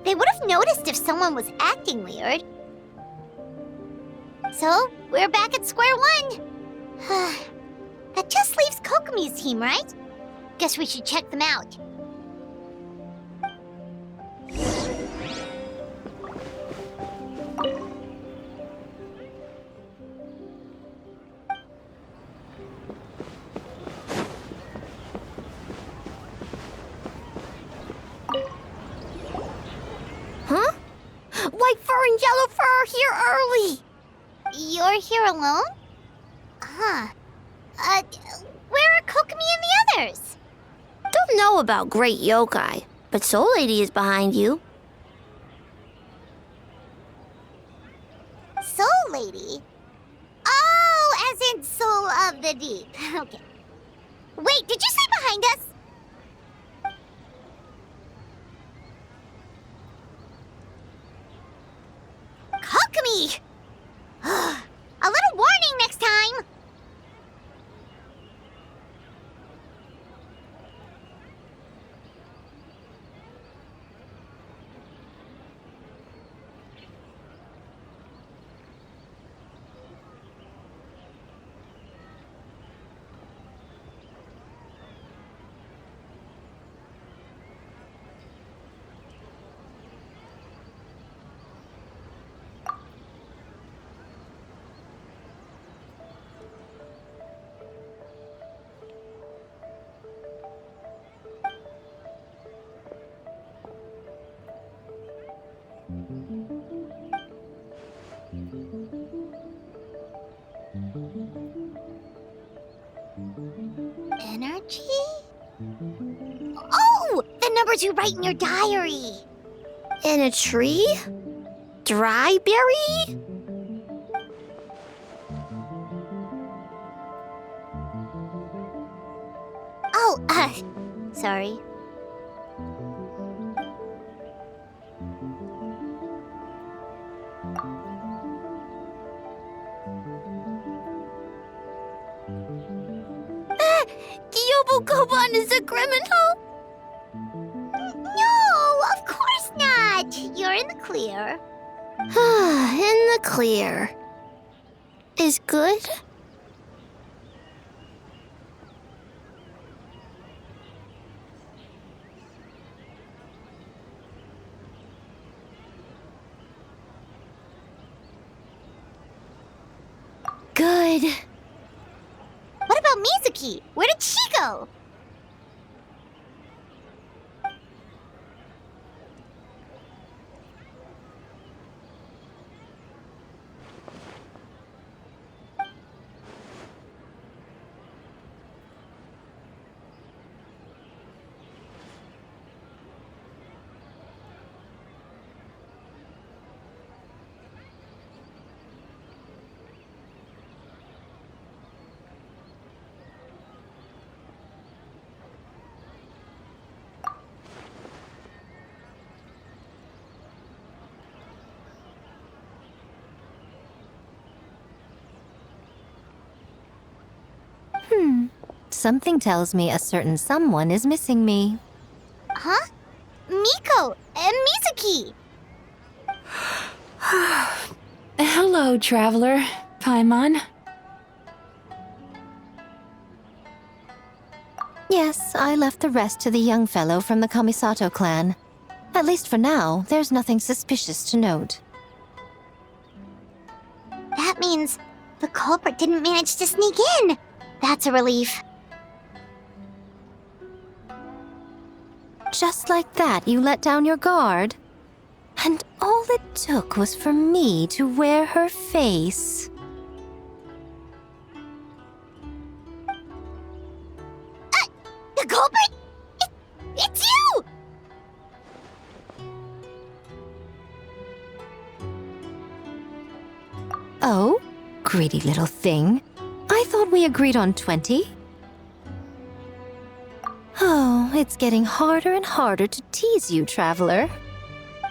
They would have noticed if someone was acting weird. So, we're back at square one. That just leaves Kokomi's team, right? Guess we should check them out. Huh? White fur and yellow fur are here early! You're here alone? Huh. Where are Kokomi and the others? Don't know about Great Yokai, but Soul Lady is behind you. Soul Lady? Oh, as in Soul of the Deep. Okay. Wait, did you say behind us? Kokomi! A little warning next time! Energy? Oh! The numbers you write in your diary! In a tree? Dry berry? Oh, sorry. Gyobu-Koban is a criminal? No, of course not! You're in the clear. In the clear. Is good? Good. What about Mizuki? Where did she go? Something tells me a certain someone is missing me. Huh? Miko and Mizuki! Hello, traveler. Paimon. Yes, I left the rest to the young fellow from the Kamisato clan. At least for now, there's nothing suspicious to note. That means the culprit didn't manage to sneak in. That's a relief. Just like that, you let down your guard? And all it took was for me to wear her face. The culprit? It's you! Oh? Greedy little thing. I thought we agreed on 20. Oh, it's getting harder and harder to tease you, traveler.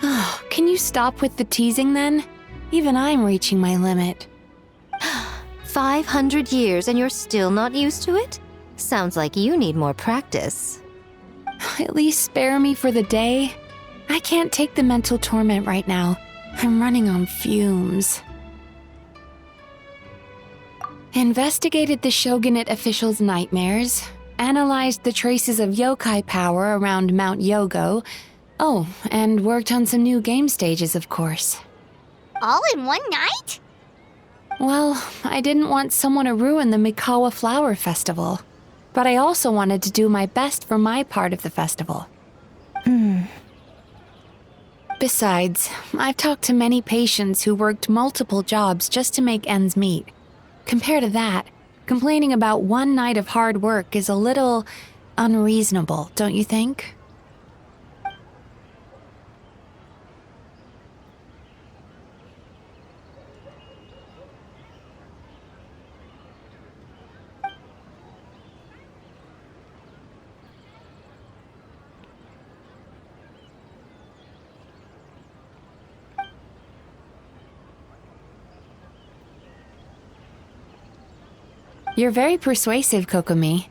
Oh, can you stop with the teasing then? Even I'm reaching my limit. 500 years and you're still not used to it? Sounds like you need more practice. At least spare me for the day. I can't take the mental torment right now. I'm running on fumes. Investigated the shogunate officials' nightmares, analyzed the traces of yokai power around Mount Yogo. Oh, and worked on some new game stages, of course. All in one night? Well, I didn't want someone to ruin the Mikawa Flower Festival. But I also wanted to do my best for my part of the festival. Besides, I've talked to many patients who worked multiple jobs just to make ends meet. Compared to that, complaining about one night of hard work is a little unreasonable, don't you think? You're very persuasive, Kokomi.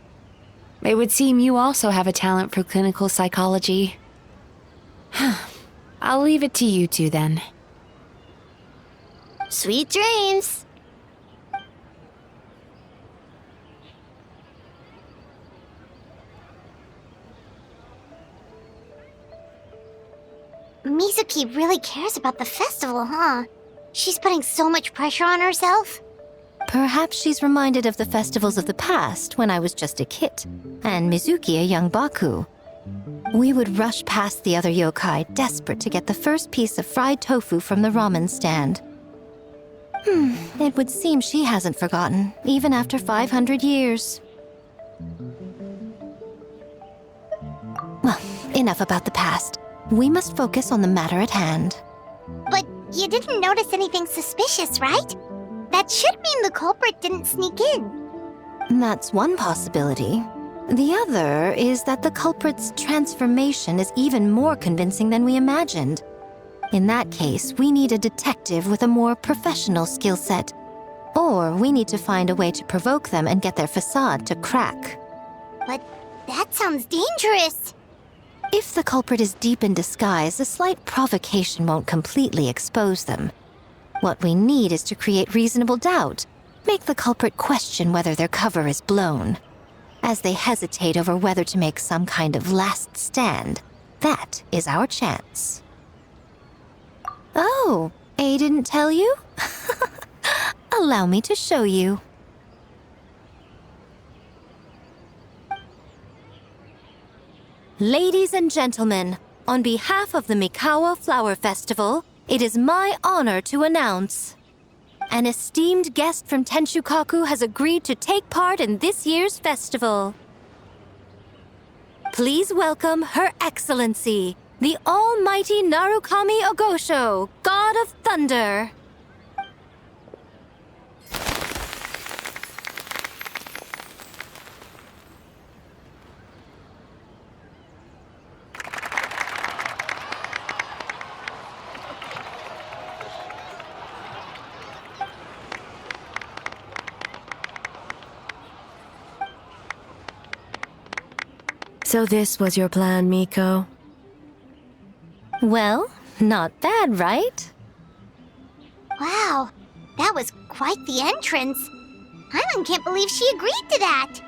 It would seem you also have a talent for clinical psychology. I'll leave it to you two then. Sweet dreams. Mizuki really cares about the festival, huh? She's putting so much pressure on herself. Perhaps she's reminded of the festivals of the past when I was just a kid, and Mizuki a young Baku. We would rush past the other yokai, desperate to get the first piece of fried tofu from the ramen stand. It would seem she hasn't forgotten, even after 500 years. Well, enough about the past. We must focus on the matter at hand. But you didn't notice anything suspicious, right? That should mean the culprit didn't sneak in. That's one possibility. The other is that the culprit's transformation is even more convincing than we imagined. In that case, we need a detective with a more professional skill set. Or we need to find a way to provoke them and get their facade to crack. But that sounds dangerous. If the culprit is deep in disguise, a slight provocation won't completely expose them. What we need is to create reasonable doubt. Make the culprit question whether their cover is blown. As they hesitate over whether to make some kind of last stand, that is our chance. Oh, A didn't tell you? Allow me to show you. Ladies and gentlemen, on behalf of the Mikawa Flower Festival, it is my honor to announce an esteemed guest from Tenshukaku has agreed to take part in this year's festival. Please welcome Her Excellency, the Almighty Narukami Ogosho, God of Thunder. So this was your plan, Miko? Well, not bad, right? Wow, that was quite the entrance. Paimon can't believe she agreed to that.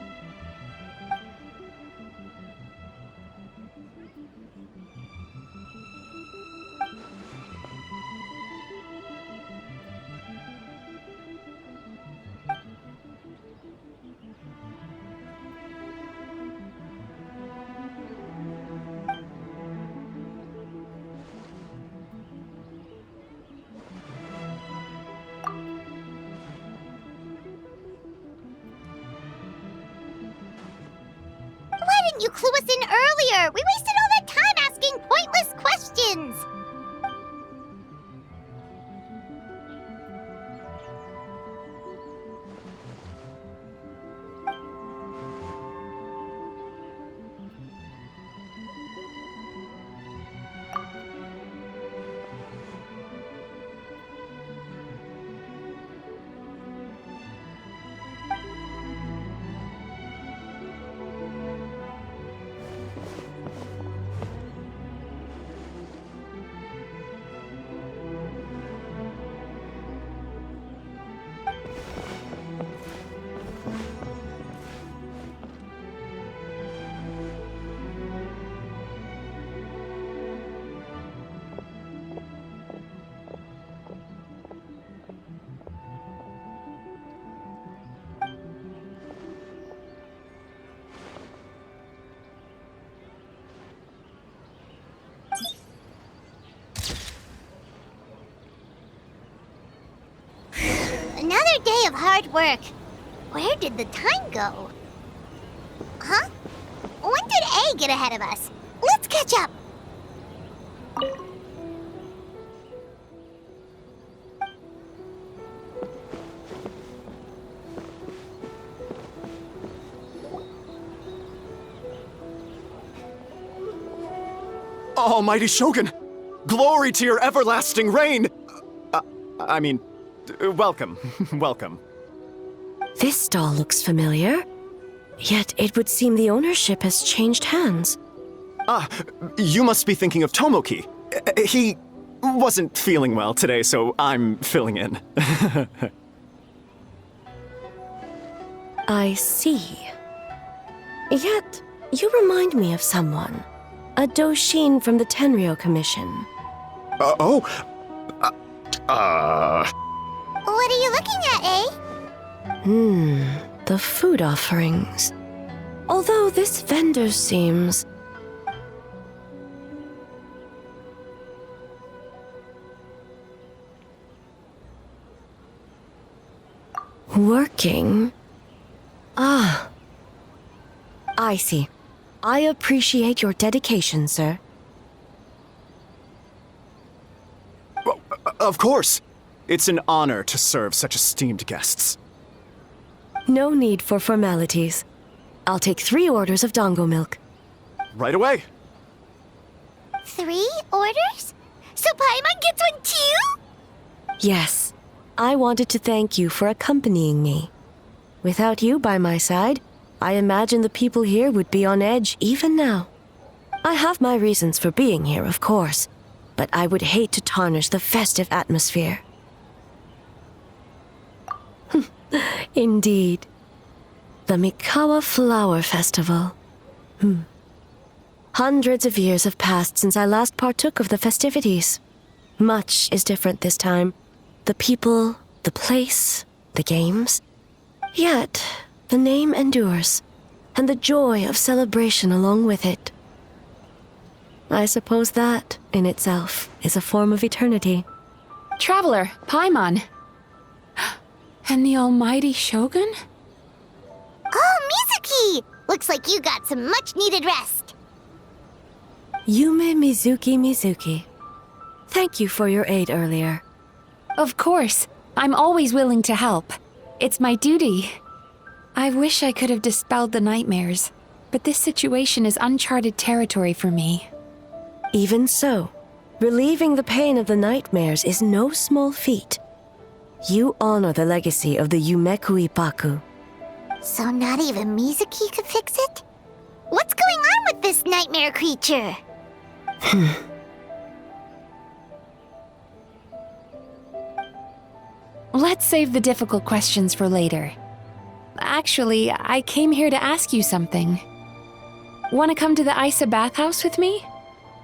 Why didn't you clue us in earlier? We wasted all that time asking pointless questions. day of hard work. Where did the time go? Huh? When did A get ahead of us? Let's catch up. Almighty Shogun! Glory to your everlasting reign! Welcome. Welcome. This stall looks familiar. Yet it would seem the ownership has changed hands. You must be thinking of Tomoki. He wasn't feeling well today, so I'm filling in. I see. Yet, you remind me of someone. A Doshin from the Tenryo Commission. What are you looking at, A? The food offerings. Although this vendor seems... working? Ah. I see. I appreciate your dedication, sir. Well, of course. It's an honor to serve such esteemed guests. No need for formalities. I'll take 3 orders of dango milk. Right away. 3 orders? So Paimon gets one too? Yes. I wanted to thank you for accompanying me. Without you by my side, I imagine the people here would be on edge even now. I have my reasons for being here, of course, but I would hate to tarnish the festive atmosphere. Indeed. The Mikawa Flower Festival. Hundreds of years have passed since I last partook of the festivities. Much is different this time. The people, the place, the games. Yet, the name endures, and the joy of celebration along with it. I suppose that, in itself, is a form of eternity. Traveler, Paimon. And the almighty Shogun? Oh, Mizuki! Looks like you got some much-needed rest. Yume Mizuki. Thank you for your aid earlier. Of course. I'm always willing to help. It's my duty. I wish I could have dispelled the nightmares, but this situation is uncharted territory for me. Even so, relieving the pain of the nightmares is no small feat. You honor the legacy of the Yumekui Baku. So not even Mizuki could fix it? What's going on with this nightmare creature? Let's save the difficult questions for later. Actually, I came here to ask you something. Want to come to the Isa bathhouse with me?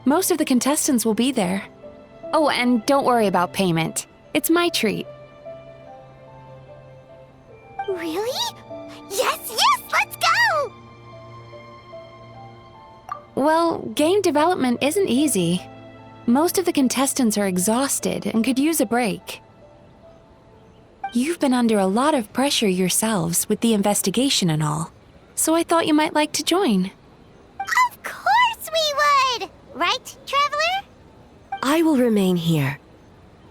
Most of the contestants will be there. Oh, and don't worry about payment. It's my treat. Really? Yes, let's go! Well, game development isn't easy. Most of the contestants are exhausted and could use a break. You've been under a lot of pressure yourselves with the investigation and all, so I thought you might like to join. Of course we would! Right, Traveler? I will remain here.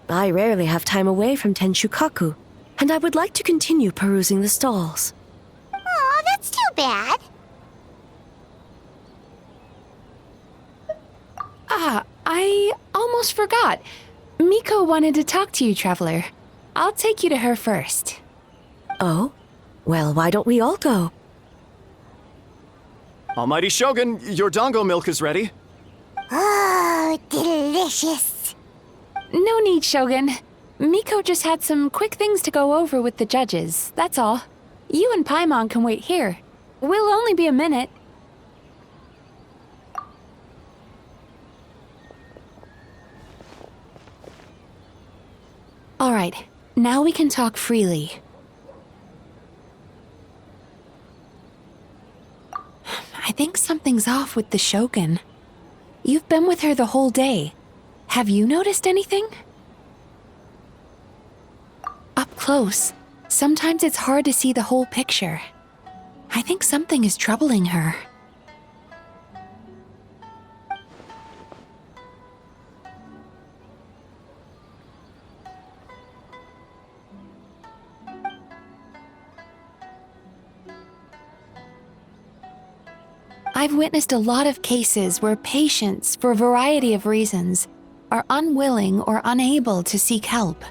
I rarely have time away from Tenshukaku, and I would like to continue perusing the stalls. Aw, that's too bad. I almost forgot. Miko wanted to talk to you, Traveler. I'll take you to her first. Oh? Well, why don't we all go? Almighty Shogun, your dango milk is ready. Oh, delicious. No need, Shogun. Miko just had some quick things to go over with the judges, that's all. You and Paimon can wait here. We'll only be a minute. All right, now we can talk freely. I think something's off with the Shogun. You've been with her the whole day. Have you noticed anything? Up close, Sometimes it's hard to see the whole picture. I think something is troubling her. I've witnessed a lot of cases where patients, for a variety of reasons, are unwilling or unable to seek help.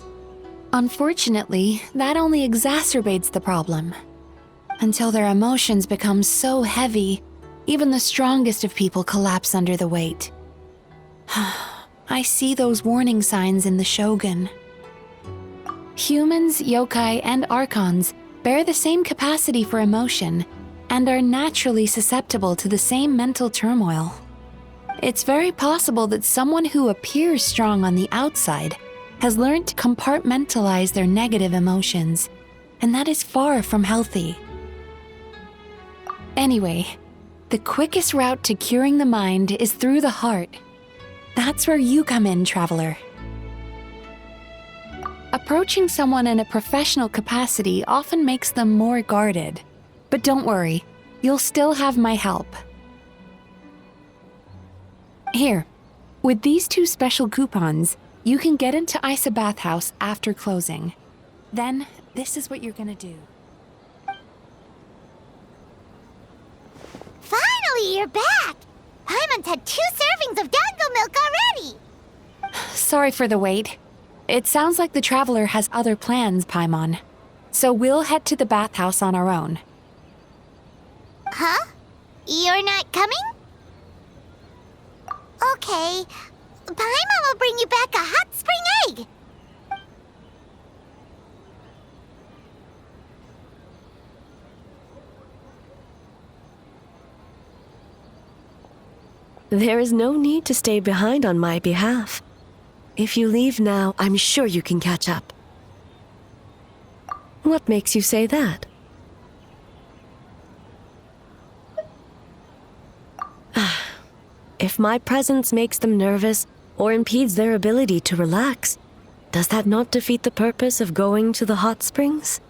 Unfortunately, that only exacerbates the problem. Until their emotions become so heavy, even the strongest of people collapse under the weight. I see those warning signs in the Shogun. Humans, yokai, and archons bear the same capacity for emotion and are naturally susceptible to the same mental turmoil. It's very possible that someone who appears strong on the outside has learned to compartmentalize their negative emotions, and that is far from healthy. Anyway, the quickest route to curing the mind is through the heart. That's where you come in, traveler. Approaching someone in a professional capacity often makes them more guarded. But don't worry, you'll still have my help. Here, with these 2 special coupons, you can get into Isa Bathhouse after closing. Then, this is what you're gonna do. Finally, you're back! Paimon's had 2 servings of dango milk already! Sorry for the wait. It sounds like the traveler has other plans, Paimon. So we'll head to the bathhouse on our own. Huh? You're not coming? Okay. Paimon will bring you back a hot spring egg! There is no need to stay behind on my behalf. If you leave now, I'm sure you can catch up. What makes you say that? If my presence makes them nervous or impedes their ability to relax, does that not defeat the purpose of going to the hot springs?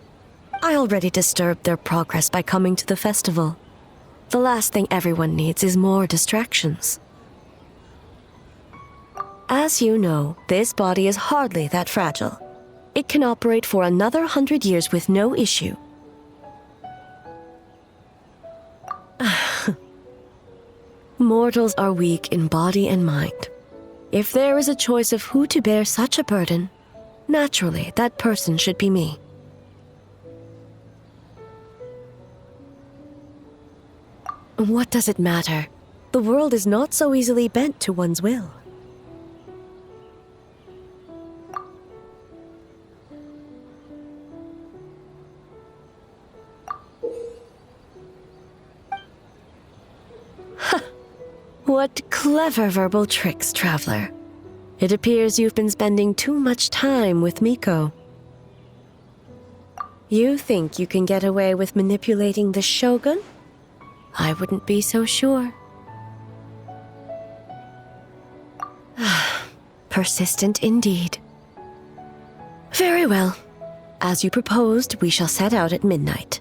I already disturbed their progress by coming to the festival. The last thing everyone needs is more distractions. As you know, this body is hardly that fragile. It can operate for another 100 years with no issue. Mortals are weak in body and mind. If there is a choice of who to bear such a burden, naturally that person should be me. What does it matter? The world is not so easily bent to one's will. What clever verbal tricks, traveler. It appears you've been spending too much time with Miko. You think you can get away with manipulating the Shogun? I wouldn't be so sure. Persistent indeed. Very well. As you proposed, we shall set out at midnight.